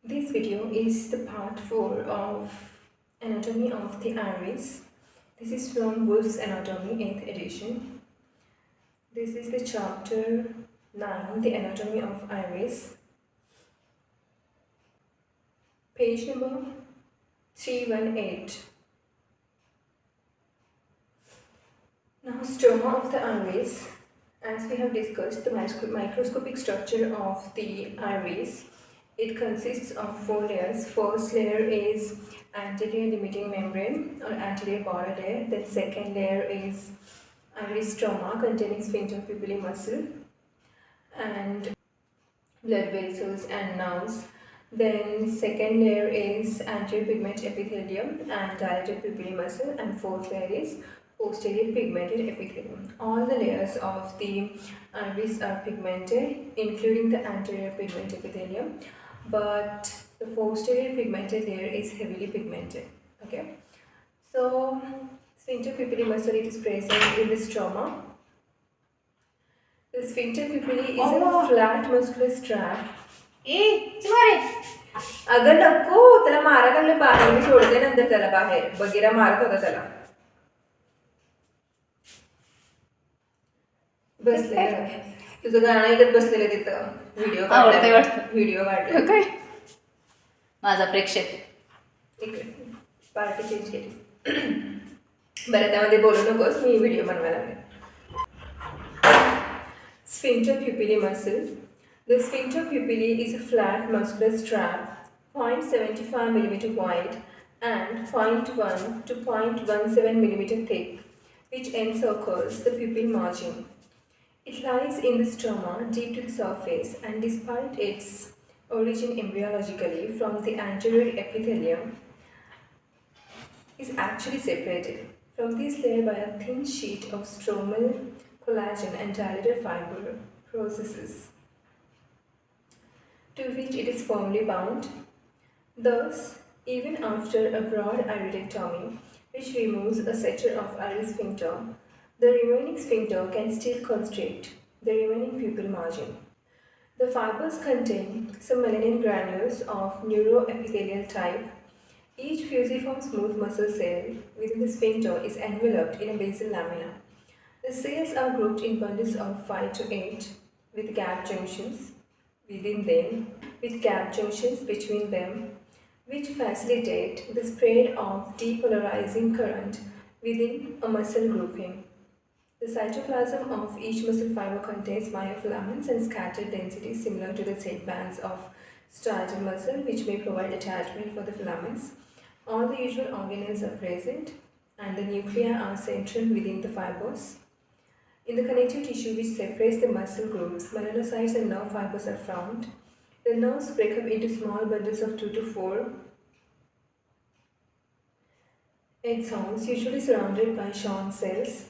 This video is the part 4 of Anatomy of the Iris. This is from Wolff's Anatomy 8th edition. This is the chapter 9, the Anatomy of Iris. Page number 318. Now, stoma of the iris. As we have discussed the microscopic structure of the iris, it consists of 4 layers. First layer is anterior limiting membrane or anterior border layer. Then second layer is iris stroma containing sphincter pupillae muscle and blood vessels and nerves. Then second layer is anterior pigment epithelium and dilated pupillae muscle, and fourth layer is posterior pigmented epithelium. All the layers of the iris are pigmented, including the anterior pigment epithelium, but the posterior pigmented layer is heavily pigmented. Okay, so sphincter pupillae muscle, it is present in the stroma. The sphincter pupillae is a flat muscular strap. अगर नको त्याला मारा लागले बाहेर, मी सोडते नंतर त्याला बाहेर. बगीरा मारत होता त्याला. बसलेलं तुझं गाणं ऐकत बसलेलं तिथं. व्हिडिओ काढला काय माझा प्रेक्षक इकडे पार्टी चेंज केली. बरं, त्यामध्ये बोलू नकोस, मी व्हिडिओ बनवायला लागले. Sphincter pupillae muscle. The sphincter pupillae is a flat muscular strap, 0.75 mm wide and 0.1 to 0.17 mm thick, which encircles the pupil margin. It lies in the stroma deep to the surface, and despite its origin embryologically from the anterior epithelium, is actually separated from this layer by a thin sheet of stromal collagen and dilated fiber processes, to which it is firmly bound. Thus, even after a broad iridectomy, which removes a sector of iris sphincter, the remaining sphincter can still constrict the remaining pupil margin. The fibers contain some melanin granules of neuroepithelial type. Each fusiform smooth muscle cell within the sphincter is enveloped in a basal lamina. The cells are grouped in bundles of 5 to 8 with gap junctions within them, with gap junctions between them, which facilitate the spread of depolarizing current within a muscle grouping. The cytoplasm of each muscle fiber contains myofilaments and scattered densities similar to the tail bands of striatal muscle, which may provide attachment for the filaments. All the usual organelles are present, and the nuclei are central within the fibers. In the connective tissue which separates the muscle groups, melanocytes and nerve fibers are found. The nerves break up into small bundles of 2 to 4 axons, usually surrounded by Schwann cells.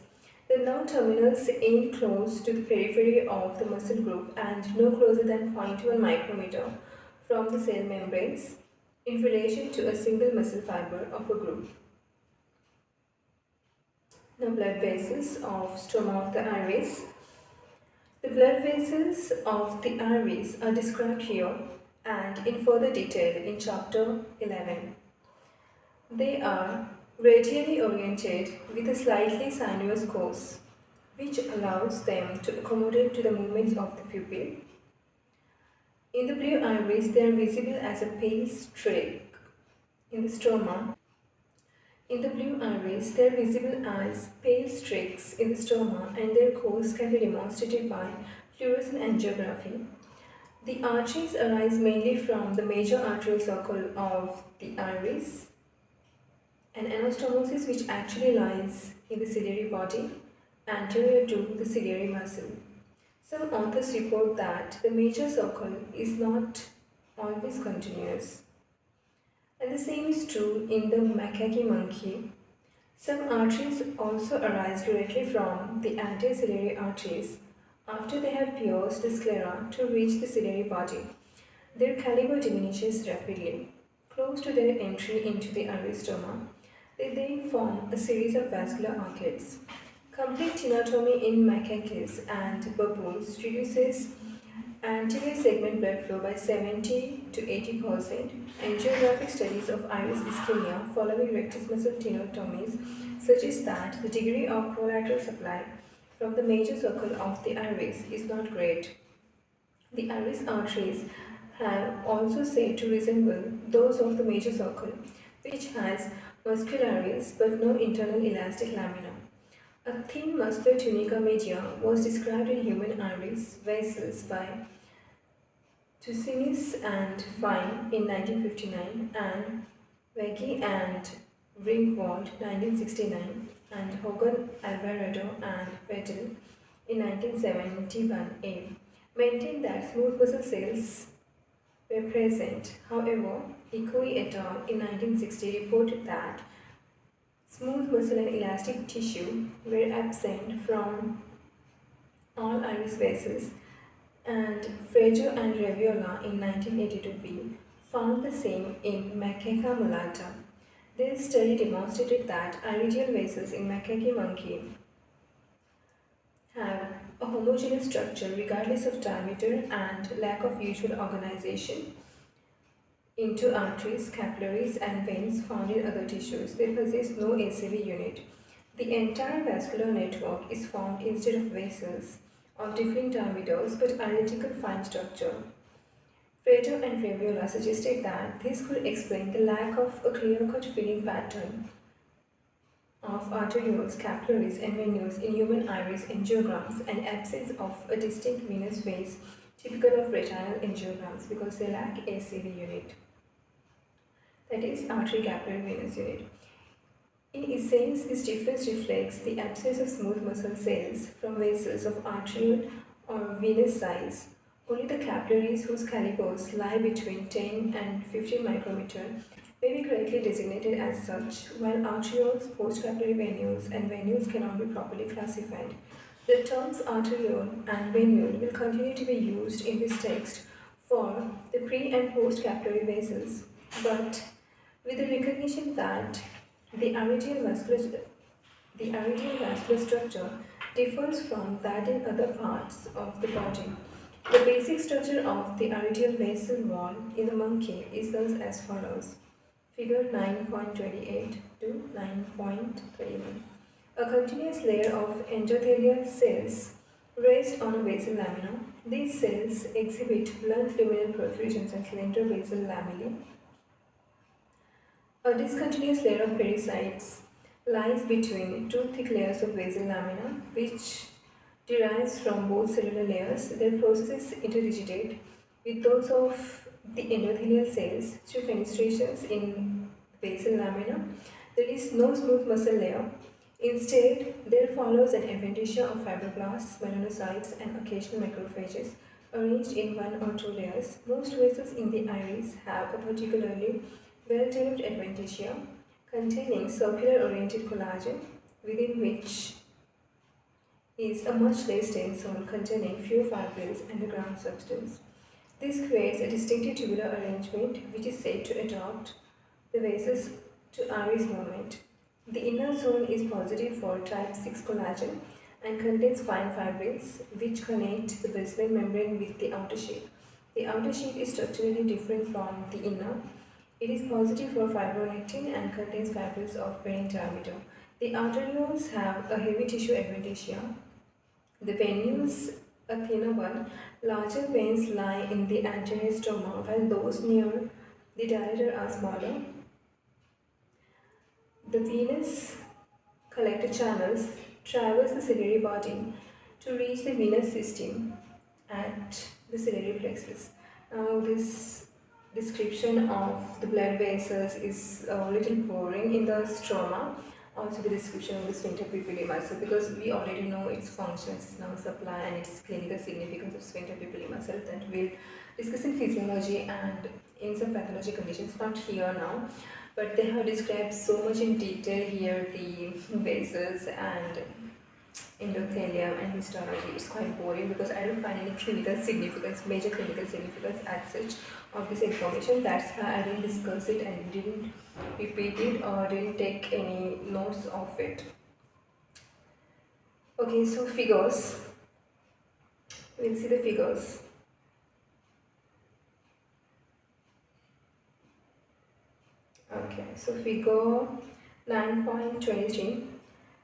The nerve terminals aim close to the periphery of the muscle group and no closer than 0.1 micrometer from the cell membranes in relation to a single muscle fiber of a group. Now, blood vessels of stroma of the iris. The blood vessels of the iris are described here and in further detail in chapter 11. They are radially oriented with a slightly sinuous course, which allows them to accommodate to the movements of the pupil. In the blue iris, they are visible as a pale streak in the stroma. In the blue iris, they are visible as pale streaks in the stroma, and their course can be demonstrated by fluorescent angiography. The arteries arise mainly from the major arterial circle of the iris, and anastomosis, which actually lies in the ciliary body anterior to the ciliary muscle. Some authors report that the major circle is not always continuous, and the same is true in the macaque monkey. Some arteries also arise directly from the anterior ciliary arteries after they have pierced the sclera to reach the ciliary body. Their caliber diminishes rapidly. Close to their entry into the iris stroma, they then form a series of vascular arcades. Complete tenotomy in macaques and baboons reduces anterior segment blood flow by 70 to 80%. Angiographic studies of iris ischemia following rectus muscle tenotomies suggest that the degree of collateral supply from the major circle of the iris is not great. The iris arteries have also said to resemble those of the major circle, which has muscularis but no internal elastic lamina. A thin muscular tunica media was described in human iris vessels by Tucinis and Fine in 1959 and Veggie and Ringwald 1969 and Hogan, Alvarado and Vettel in 1971A maintained that smooth muscle cells were present. However, Ikui et al. In 1960 reported that smooth muscle and elastic tissue were absent from all iris vessels, and Fraser and Reviola in 1982b found the same in Macaca mulata. This study demonstrated that iridial vessels in macaque monkey have a homogeneous structure regardless of diameter and lack of usual organization into arteries, capillaries, and veins found in other tissues. They possess no ACV unit. The entire vascular network is formed instead of vessels of different diameters but identical fine structure. Frater and Reviola suggested that this could explain the lack of a clear-cut filling pattern of arterioles, capillaries, and venules in human iris angiograms and absence of a distinct venous phase typical of retinal angiograms because they lack ACV unit, that is, artery capillary venous unit. In essence, this difference reflects the absence of smooth muscle cells from vessels of arterial or venous size. Only the capillaries whose calibers lie between 10 and 15 micrometer may be correctly designated as such, while arterioles, postcapillary venules, and venules cannot be properly classified. The terms arteriole and venule will continue to be used in this text for the pre- and postcapillary vessels, but with the recognition that the iridial vascular structure differs from that in other parts of the body. The basic structure of the iridial vessel wall in the monkey is thus as follows. Figure 9.28 to 9.31. A continuous layer of endothelial cells rests on a basal lamina. These cells exhibit blunt luminal protrusions and slender basal lamellae. A discontinuous layer of pericytes lies between two thick layers of basal lamina, which derives from both cellular layers. Their processes interdigitate with those of the endothelial cells through fenestrations in basal lamina. There is no smooth muscle layer. Instead, there follows an adventitia of fibroblasts, melanocytes, and occasional macrophages arranged in one or two layers. Most vessels in the iris have a particularly well-developed adventitia containing circular-oriented collagen, within which is a much less dense zone containing few fibrils and a ground substance. This creates a distinctive tubular arrangement which is said to adapt the vessels to iris movement. The inner zone is positive for type 6 collagen and contains fine fibrils which connect the basement membrane with the outer sheath. The outer sheath is structurally different from the inner. It is positive for fibronectin and contains fibrils of varying diameter. The arterioles have a heavy tissue adventitia. The venules, a thinner one. Larger veins lie in the anterior stroma, while those near the dilator are smaller. The venous collector channels traverse the ciliary body to reach the venous system at the ciliary plexus. Now, this description of the blood vessels is a little boring in the stroma. Also, the description of the sphincter pupillae muscle, because we already know its functions, its nerve supply, and its clinical significance of sphincter pupillae muscle, that we'll discuss in physiology and in some pathology conditions, not here now. But they have described so much in detail here the vessels and endothelium and histology. It's quite boring because I don't find any clinical significance, major clinical significance as such of this information. That's why I didn't discuss it and didn't repeat it or didn't take any notes of it. Okay, so figures. We'll see the figures. so figure 9.23.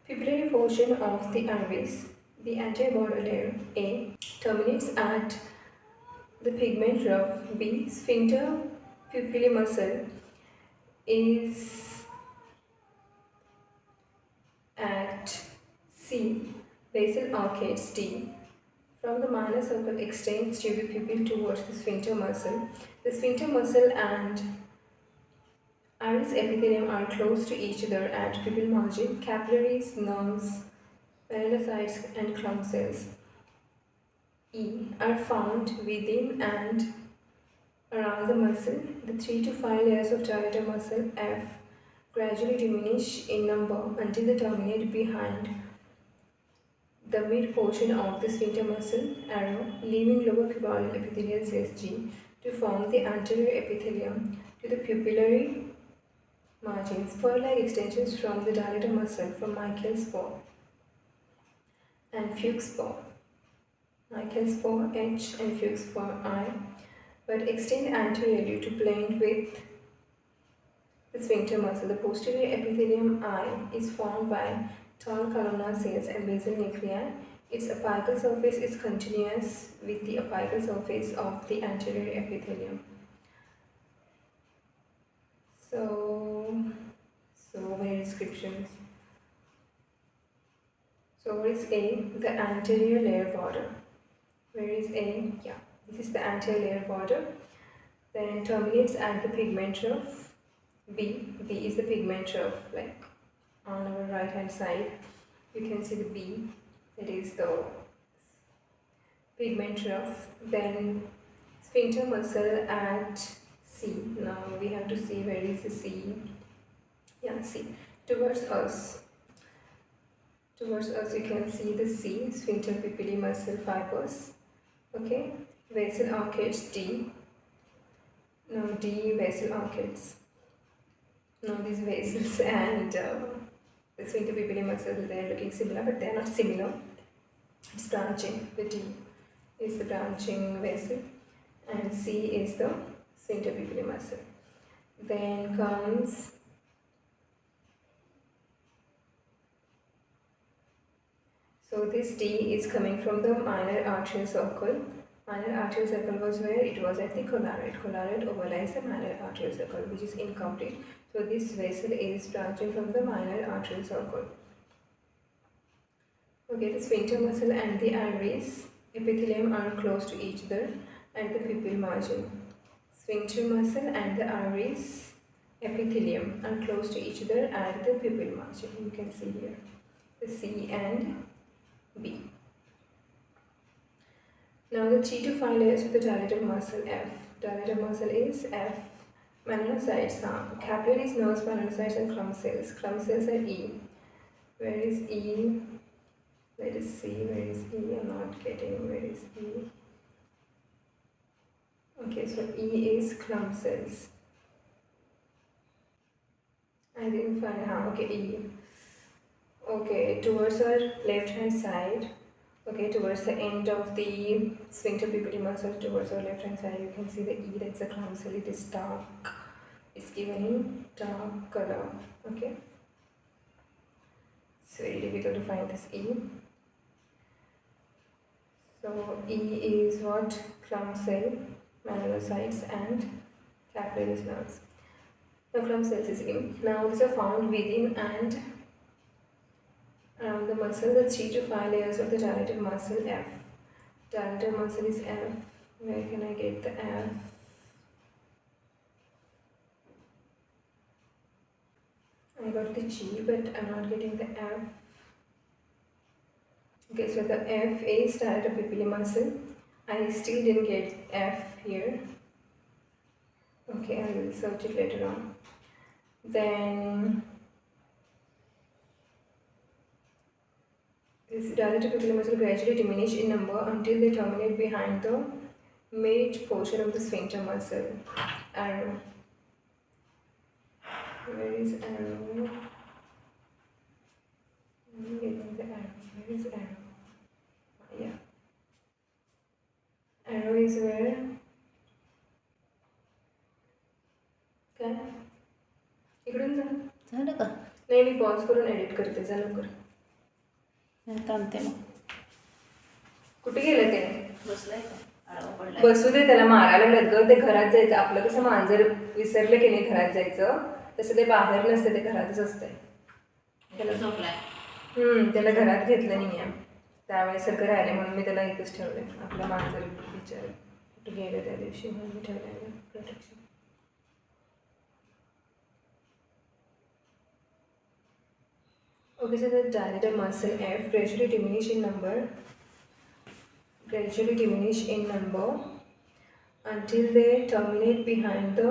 Pupillary portion of the iris, the anterior border layer A, terminates at the pigment ruff B. Sphincter pupillae muscle is at C. Basal arcades D. From the minor circle extends to the pupil towards the sphincter muscle. The sphincter muscle and iris epithelium are close to each other at pupil margin. Capillaries, nerves, melanocytes, and clump cells E are found within and around the muscle. The 3 to 5 layers of diameter muscle F gradually diminish in number until they terminate behind the mid portion of the sphincter muscle arrow, leaving lower cuboidal epithelial cells G to form the anterior epithelium to the pupillary margins. Spur-like extensions from the dilator muscle from Michael spore and Fuchs spore. Michael spore H and Fuchs spore I, but extend anteriorly to blend with the sphincter muscle. The posterior epithelium I is formed by tall columnar cells and basal nuclei. Its apical surface is continuous with the apical surface of the anterior epithelium. So many descriptions. So what is A? The anterior layer border. Where is A? Yeah, this is the anterior layer border. Then terminates at the pigment ruff. B is the pigment ruff, like on our right hand side. You can see the B, that is the pigment ruff. Then sphincter muscle at C. Now we have to see where is the C. Yeah, C. Towards us you can see the C, sphincter pupillae muscle fibers. Okay, basal arcades D. Now D, basal arcades. Now these vessels and the sphincter pupillae muscle, they are looking similar, but they are not similar. It's branching. The D is the branching vessel and C is the sphincter pupillae muscle. Then comes this D is coming from the minor arterial circle. Minor arterial circle was where? It was at the collaret. Collaret overlies the minor arterial circle, which is incomplete. So this vessel is branching from the minor arterial circle. Okay, the sphincter muscle and the iris epithelium are close to each other at the pupil margin. Sphincter muscle and the iris epithelium are close to each other at the pupil margin. You can see here the C and B. Now the 3 to 5 layers of the dilator muscle F. Dilator muscle is F. Melanocytes are capillaries, nerves, melanocytes, and clump cells. Clump cells are E. Where is E? Let us see. Where is E? I'm not getting. Where is E? Okay, so E is clump cells. I didn't find how. Okay, E. Okay, towards our left hand side. Okay, towards the end of the sphincter pupillae muscle, towards our left hand side, you can see the E, that's the clump cell. It is dark. It's given in dark color. Okay, it's very difficult to find this E. So E is what? Clump cell, melanocytes, and capillary nerves. Now clump cells is E. Now these are found within and around the muscle, the 3 to 5 layers of the dilator muscle F. Dilator muscle is F. Where can I get the F? I got the G, but I'm not getting the F. Okay, so the F is dilator pupillae muscle. I still didn't get F here. Okay, I will search it later on. Then this dilator pupillae muscle gradually diminish in number until they terminate behind the mid portion of the sphincter muscle arrow. Where is arrow? I'm getting the arrow. Where is arrow? Yeah. Arrow is where? Okay. ఇక్కడ झालं का? नाही, मी pause करून edit करते. जा लवकर. मी थांबते मग. कुठे गेलं ते? बसलाय का? आळवा पडलाय. बसू दे, त्याला मारायला लागलं ग. ते घरात जायचं. आपलं कसं मांजर विसरलं की नाही घरात जायचं, तसं ते बाहेर नसते, ते घरातच असतंय. त्याला झोपलाय. त्याला घरात घेतलं नाही आहे. त्यावेळेस सगळं राहिले म्हणून मी त्याला इथंच ठेवलं. आपलं मांजर बिचार कुठे गेलं त्या दिवशी म्हणून मी ठेवलं protection. Okay, so the dilator muscle F gradually diminish in number until they terminate behind the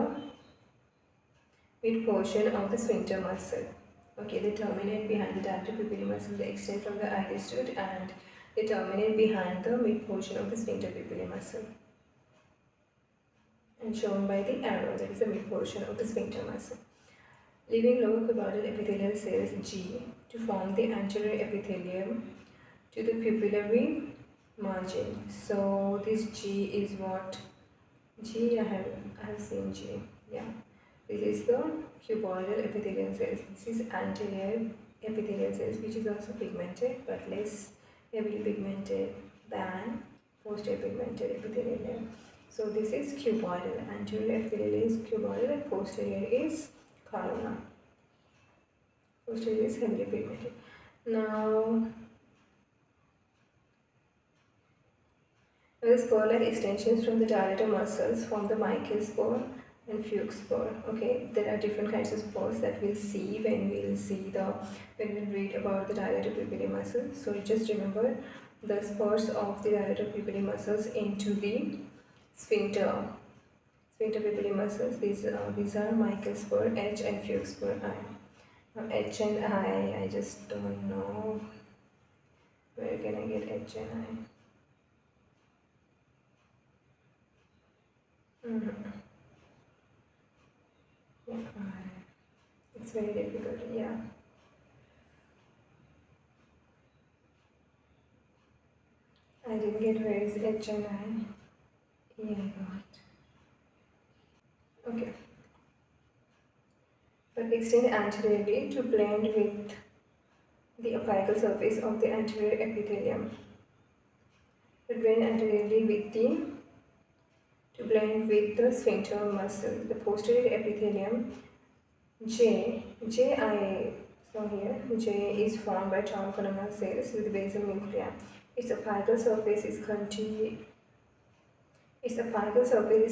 mid portion of the sphincter muscle. Okay, they terminate behind the dilator pupillary muscle. They extend from the iris root and they terminate behind the mid portion of the sphincter pupillary muscle. And shown by the arrow, that is the mid portion of the sphincter muscle. Leaving lower cuboidal epithelial cells G to form the anterior epithelium to the pupillary margin. So this G is what? G, I have seen G. Yeah, this is the cuboidal epithelial cells. This is anterior epithelial cells, which is also pigmented but less heavily pigmented than posterior pigmented epithelial layer. So this is cuboidal. Anterior epithelial is cuboidal and posterior is columnar. Posterior is heavily pigmented. Now, the spore-like extensions from the dilator muscles form the Michael spore and Fuchs spore. Okay, there are different kinds of spores that we'll see when we'll read about the dilator pupillae muscle. So just remember the spores of the dilator pupillae muscles into the sphincter pupillae muscles. These are Michael spore H and Fuchs spore I. Now H and I just don't know. Where can I get H and I? Yeah, it's very difficult. Yeah. I didn't get where is H and I. Yeah, I got. Okay. But extend anteriorly to blend with the apical surface of the anterior epithelium. But blend anteriorly to blend with the sphincter muscle. The posterior epithelium J is formed by tall columnar cells with basal nuclei. Its apical surface is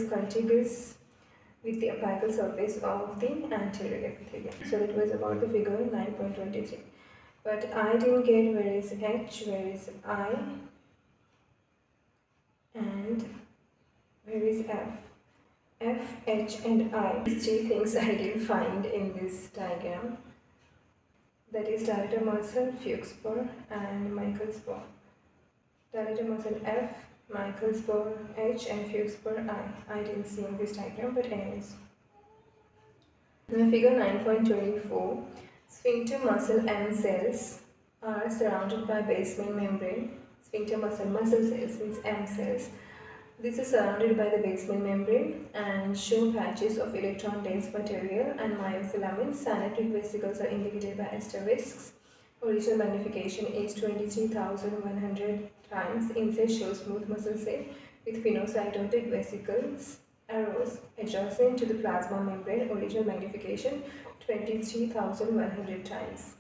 contiguous with the apical surface of the anterior epithelium. So that was about the figure 9.23. But I didn't get where is H, where is I, and where is F. F, H and I. These three things I didn't find in this diagram. That is dilator muscle, Fuchs spore and Michael spore. Dilator muscle F, Michael spore H and Fuchs spore I. I didn't see in this diagram, but anyways. In figure 9.24, sphincter muscle M cells are surrounded by basement membrane. Sphincter muscle cells means M cells. These are surrounded by the basement membrane and show patches of electron-dense material and myofilaments. Synaptic vesicles are indicated by asterisks. Original magnification is 23,100 times. Inside shows smooth muscle cell with pinocytotic vesicles. Arrows adjacent to the plasma membrane. Original magnification 23,100 times.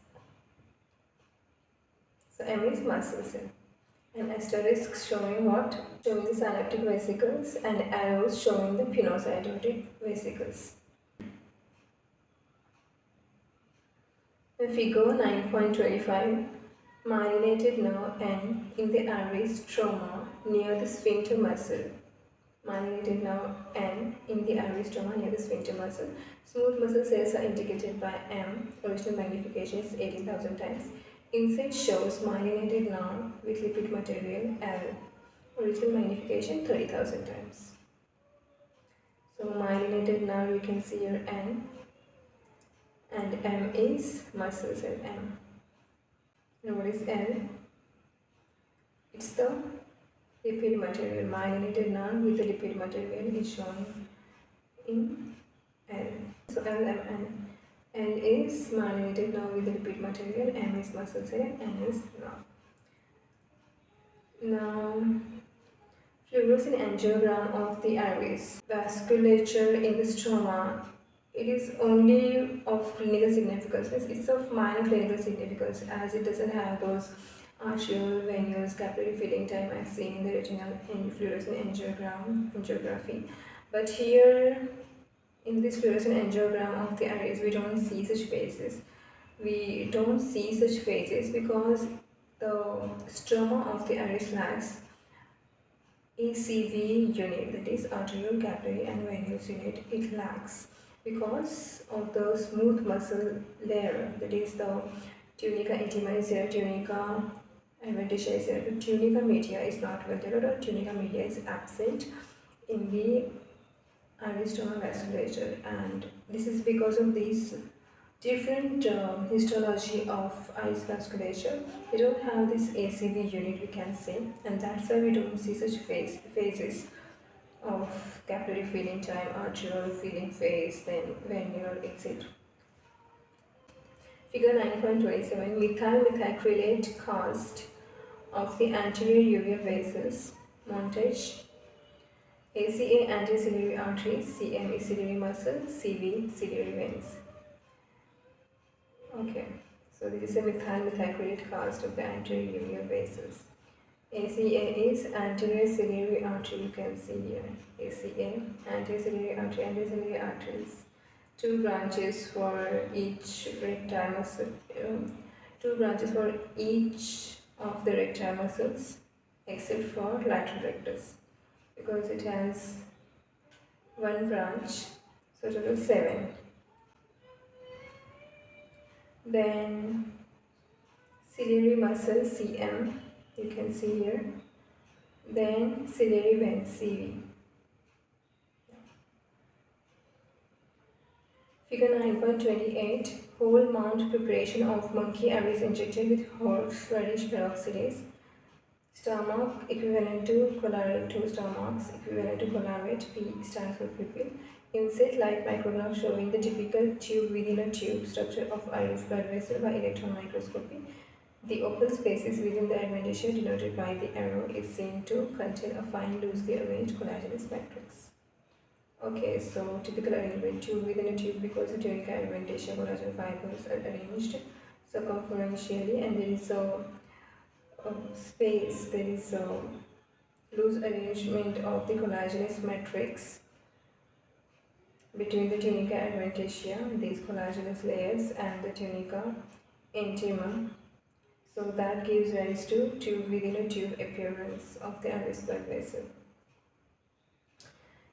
So M is muscle cell. And asterisks showing what? Showing the synaptic vesicles, and arrows showing the pinocytotic vesicles. The figure 9.25, myelinated nerve N in the aries stroma near the sphincter muscle. Myelinated nerve N in the aries stroma near the sphincter muscle. Smooth muscle cells are indicated by M. Original magnification is 18,000 times. Inside shows myelinated nerve with lipid material L. Original magnification 30,000 times. So myelinated nerve, you can see your N, and M is muscle cell M. And what is L? It's the lipid material. Myelinated nerve with the lipid material is shown in L. So L, M, N. L is myelinated nerve with the lipid material, M is muscle cell, and N is nerve. Now, fluorescent angiogram of the iris. Vasculature in the stroma. It is only of clinical significance. It is of minor clinical significance as it doesn't have those arterial, venous, capillary filling time as seen in the retinal fluorescent angiography. But here in this fluorescent angiogram of the iris, we don't see such phases. We don't see such phases because the stroma of the iris lacks ACV unit, that is arterial, capillary and venous unit. It lacks because of the smooth muscle layer, that is the tunica intima is there, tunica adventitia is there, but tunica media is not well developed or tunica media is absent in the iris-stroma vasculature, and this is because of these different histology of iris vasculature. We don't have this ACV unit, we can say, and that's why we don't see such phases of capillary filling time, arterial filling phase, then venular exit. Figure 9.27, methyl methacrylate cast of the anterior uveal vessels, montage. ACA anterior ciliary arteries, CM is ciliary muscle, CV ciliary veins. Okay, so this is a methyl methacrylate cast of the anterior uveal vessels. ACA is anterior ciliary artery, you can see here. ACA, anterior ciliary arteries. Two branches for each recti muscle. Two branches for each of the recti muscles except for lateral rectus, because it has one branch, so total 7. Then ciliary muscle CM, you can see here. Then ciliary vein CV. Figure 9.28, whole mount preparation of monkey iris injected with horseradish peroxidase. Stomach equivalent to collaret, 2 stomachs equivalent to collaret, P stands for pupil. Insert light micrograph showing the typical tube within a tube structure of iris blood vessel by electron microscopy. The open spaces within the adventitia denoted by the arrow is seen to contain a fine loosely arranged collagenous matrix. Okay, so typical arrangement, tube within a tube, because the tunica adventitia collagen fibers are arranged circumferentially, and there is a space, there is a loose arrangement of the collagenous matrix between the tunica adventitia, these collagenous layers, and the tunica intima. So that gives rise to tube within a tube appearance of the iris blood vessel.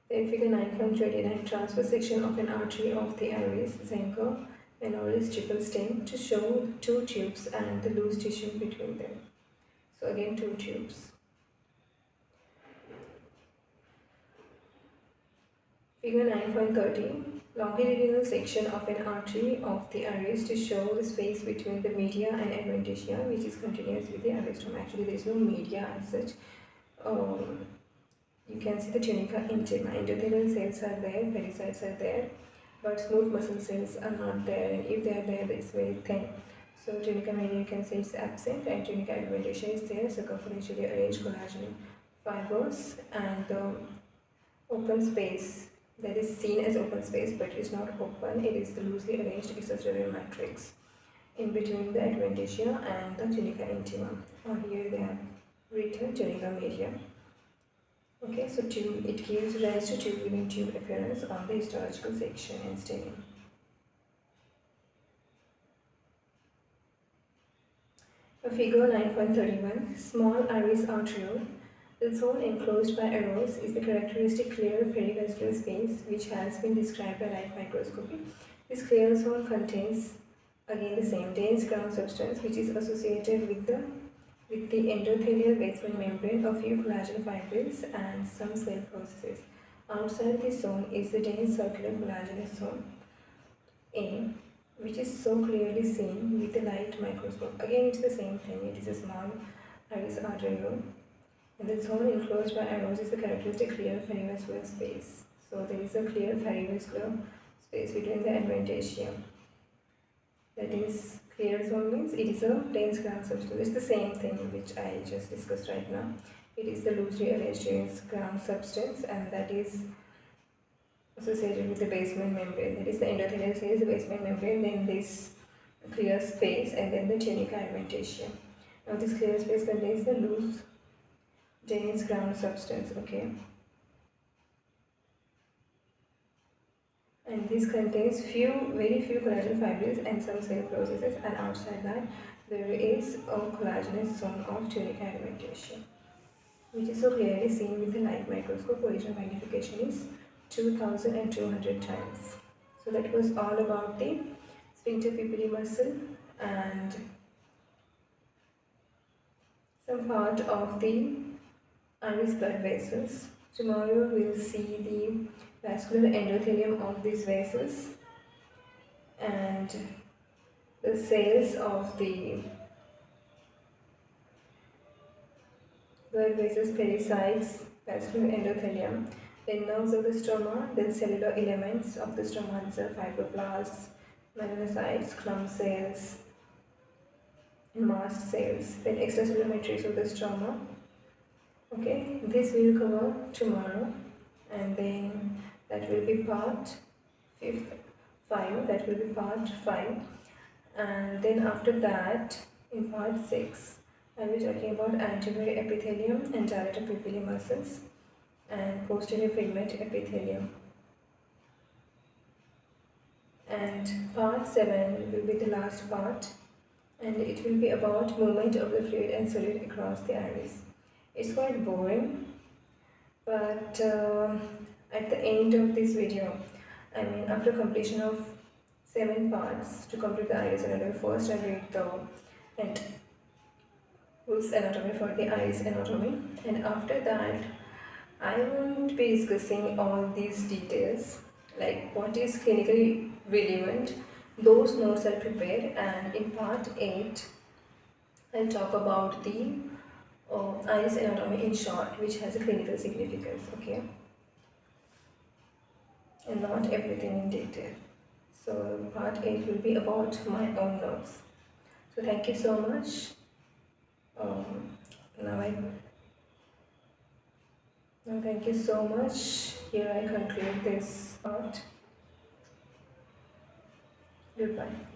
Then figure 9.29, transverse section of an artery of the iris, Zenker menoris triple stem, to show 2 tubes and the loose tissue between them. So again 2 tubes. Figure 9.30, longitudinal section of an artery of the iris to show the space between the media and adventitia, which is continuous with the iris-stroma. Actually, there is no media as such. You can see the tunica intima. Endothelial cells are there, pericytes are there, but smooth muscle cells are not there, and if they are there, it's very thin. So tunica media, you can say it's absent, and tunica adventitia is there, circumferentially arranged collagen fibers, and the open space that is seen as open space, but it is not open. It is the loosely arranged extracellular matrix in between the adventitia and the tunica intima. Or here they have written tunica media. Okay, so tube, it gives rise to tube within tube appearance on the histological section and staining. Figure 9.31, small iris arteriole. The zone enclosed by arrows is the characteristic clear perivascular space which has been described by light microscopy. This clear zone contains again the same dense ground substance which is associated with the endothelial basement membrane of few collagen fibrils and some cell processes. Outside this zone is the dense circular collagenous zone A, which is so clearly seen with the light microscope. Again, it's the same thing. It is a small iris arteriole, and the zone enclosed by arrows is the characteristic clear perivascular space. So there is a clear perivascular space between the adventitia. That is, clear zone means it is a dense ground substance. It's the same thing which I just discussed right now. It is the loosely arranged dense ground substance, and that is associated with the basement membrane. That is, the endothelial cell is the basement membrane, then this clear space, and then the tunica adventitium. Now this clear space contains the loose dense ground substance, okay? And this contains very few collagen fibrils and some cell processes, and outside that there is a collagenous zone of tunica adventitium, which is so clearly seen with the light microscope. Original magnification is 2200 times. So that was all about the sphincter pupillae muscle and some part of the iris blood vessels. Tomorrow we'll see the vascular endothelium of these vessels and the cells of the blood vessels, pericytes, vascular endothelium, then nerves of the stroma, then cellular elements of the stroma, these are fibroblasts, melanocytes, clump cells, and mast cells, then extracellular matrix of the stroma. Okay, this we'll cover tomorrow, and then that will be part 5, that will be part 5, and then after that in part 6 I will be talking about anterior epithelium and dilator pupillae muscles and posterior pigment epithelium, and part 7 will be the last part, and it will be about movement of the fluid and solid across the iris. It's quite boring, but at the end of this video, I mean after completion of 7 parts to complete the iris anatomy, first I read the and Wolff's anatomy for the iris anatomy, and after that I won't be discussing all these details like what is clinically relevant. Those notes are prepared, and in part 8 I'll talk about the iris anatomy in short, which has a clinical significance, okay, and not everything in detail. So part 8 will be about my own notes. So thank you so much. Now thank you so much. Here I conclude this part. Goodbye.